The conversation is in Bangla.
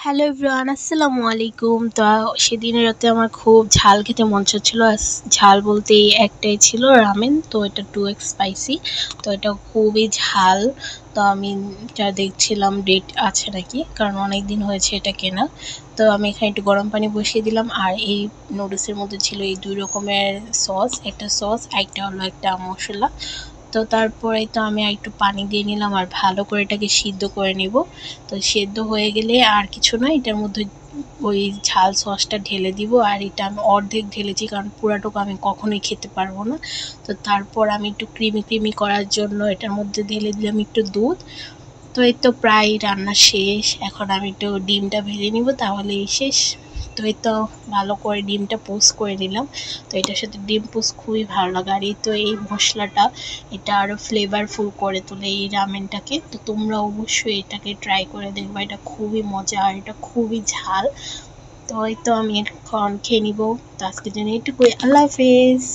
হ্যালো এভরিওয়ান, আসসালামু আলাইকুম। তো সেদিনের রাতে আমার খুব ঝাল খেতে মন চাচ্ছিল। ঝাল বলতে এই একটাই ছিল, রামেন। তো এটা 2x স্পাইসি। তো এটা খুবই ঝাল। তো আমি যা দেখছিলাম ডেট আছে নাকি, কারণ অনেক দিন হয়েছে এটা কেনা। তো আমি এখানে একটু গরম পানি বসিয়ে দিলাম, আর এই নুডলসের মধ্যে ছিল এই 2 রকমের সস, একটা সস, একটা হলো একটা মশলা। তো তারপরে তো আমি একটু পানি দিয়ে নিলাম আর ভালো করে এটাকে সিদ্ধ করে নিব। তো সেদ্ধ হয়ে গেলে আর কিছু না, এটার মধ্যে ওই ঝাল সসটা ঢেলে দিব। আর এটা আমি অর্ধেক ঢেলেছি, কারণ পুরাটুকু আমি কখনোই খেতে পারবো না। তো তারপর আমি একটু ক্রিমি ক্রিমি করার জন্য এটার মধ্যে ঢেলে দিলাম একটু দুধ। তো এই তো প্রায় রান্না শেষ। এখন আমি একটু ডিমটা ভেজে নিব, তাহলেই শেষ। তো এই তো ভালো করে ডিমটা পোস্ট করে নিলাম। তো এটার সাথে ডিম পোস্ট খুবই ভালো লাগে। আর এই তো এই মশলাটা এটা আরও ফ্লেভারফুল করে তোলে এই রামেনটাকে। তো তোমরা অবশ্যই এটাকে ট্রাই করে দেখবে, এটা খুবই মজা আর এটা খুবই ঝাল। তো এই তো আমি এখন খেয়ে নিব। তো আজকের জন্য এটুকুই। আল্লাহ হাফেজ।